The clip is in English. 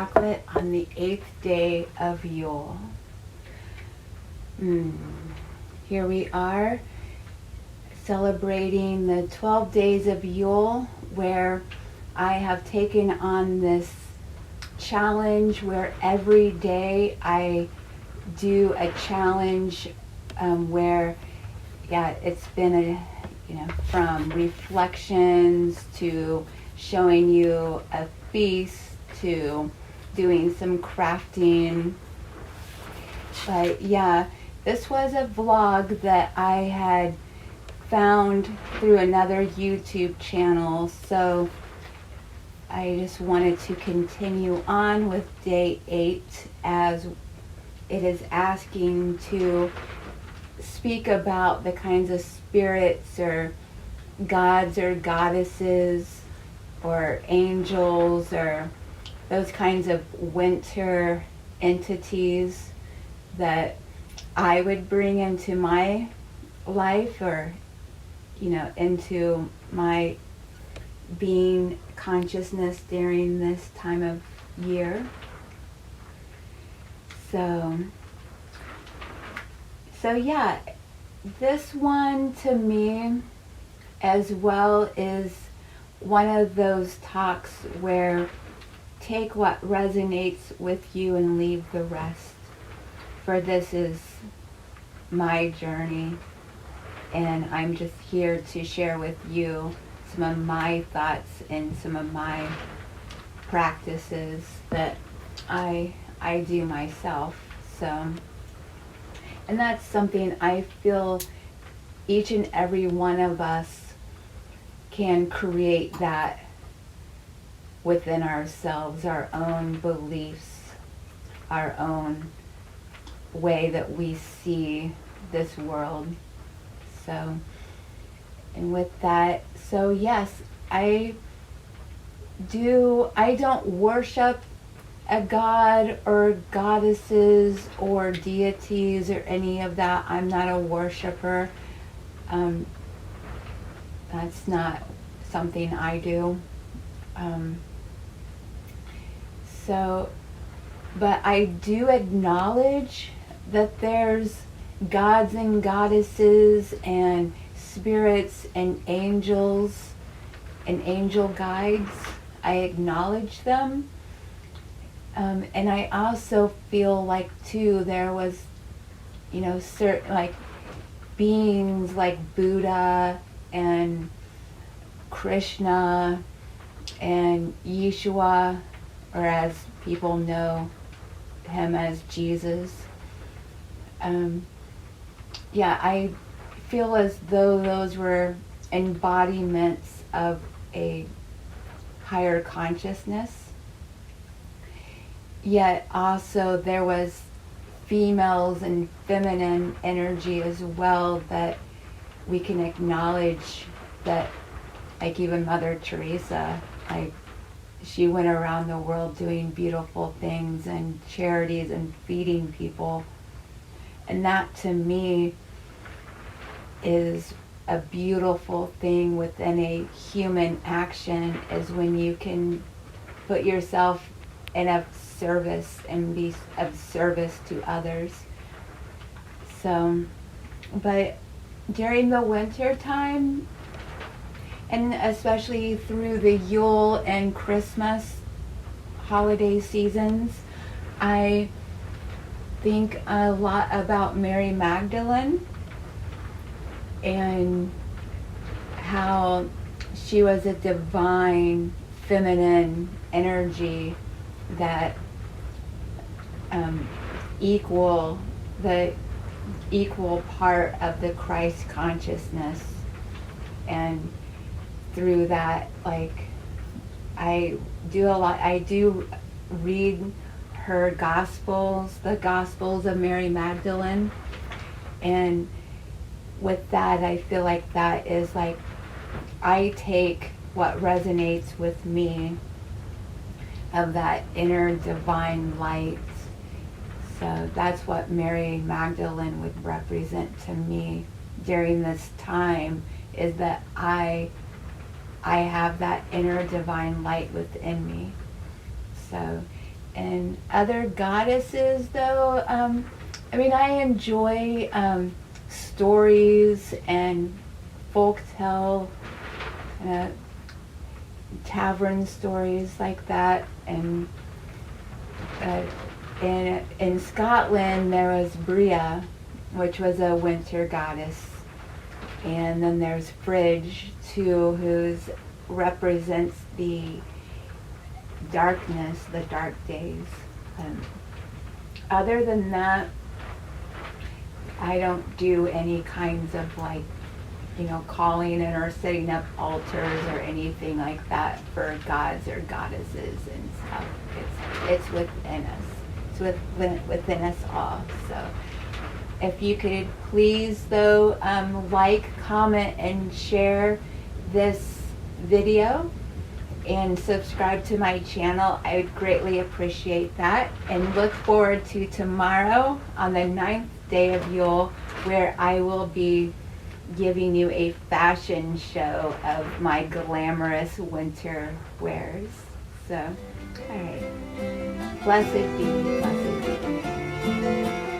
chocolate on the 8th day of Yule. Here we are celebrating the 12 days of Yule, where I have taken on this challenge where every day I do a challenge where, it's been from reflections to showing you a feast to doing some crafting. But this was a vlog that I had found through another YouTube channel, so I just wanted to continue on with day 8 as it is asking to speak about the kinds of spirits or gods or goddesses or angels or those kinds of winter entities that I would bring into my life or into my being consciousness during this time of year. So this one to me as well is one of those talks where take what resonates with you and leave the rest. For this is my journey, and I'm just here to share with you some of my thoughts and some of my practices that I do myself. So, and that's something I feel each and every one of us can create that within ourselves, our own beliefs, our own way that we see this world. So, and with that, so yes, I don't worship a god or goddesses or deities or any of that. I'm not a worshiper. That's not something I do. But I do acknowledge that there's gods and goddesses and spirits and angels and angel guides. I acknowledge them. And I also feel like too there was, certain like beings like Buddha and Krishna and Yeshua, or as people know him as Jesus. I feel as though those were embodiments of a higher consciousness. Yet also there was females and feminine energy as well that we can acknowledge, that like even Mother Teresa, she went around the world doing beautiful things and charities and feeding people. And that to me is a beautiful thing within a human action, is when you can put yourself in a service and be of service to others. So, but during the winter time, and especially through the Yule and Christmas holiday seasons, I think a lot about Mary Magdalene and how she was a divine feminine energy that equal part of the Christ consciousness. And through that, I do read her Gospels, the Gospels of Mary Magdalene, and with that, I feel like that is I take what resonates with me of that inner divine light. So that's what Mary Magdalene would represent to me during this time, is that I have that inner divine light within me. So, And other goddesses, though, I mean, I enjoy stories and folktale, uh, tavern stories like that. And uh, in Scotland, there was Bria, which was a winter goddess. And then there's Fridge, too, who represents the darkness, the dark days. Other than that, I don't do any kinds of like, calling in or setting up altars or anything like that for gods or goddesses and stuff. It's within us. It's within us all. So if you could please, though, like, comment, and share this video and subscribe to my channel, I would greatly appreciate that. And look forward to tomorrow on the 9th day of Yule, where I will be giving you a fashion show of my glamorous winter wears. So, all right. Blessed be, blessed be.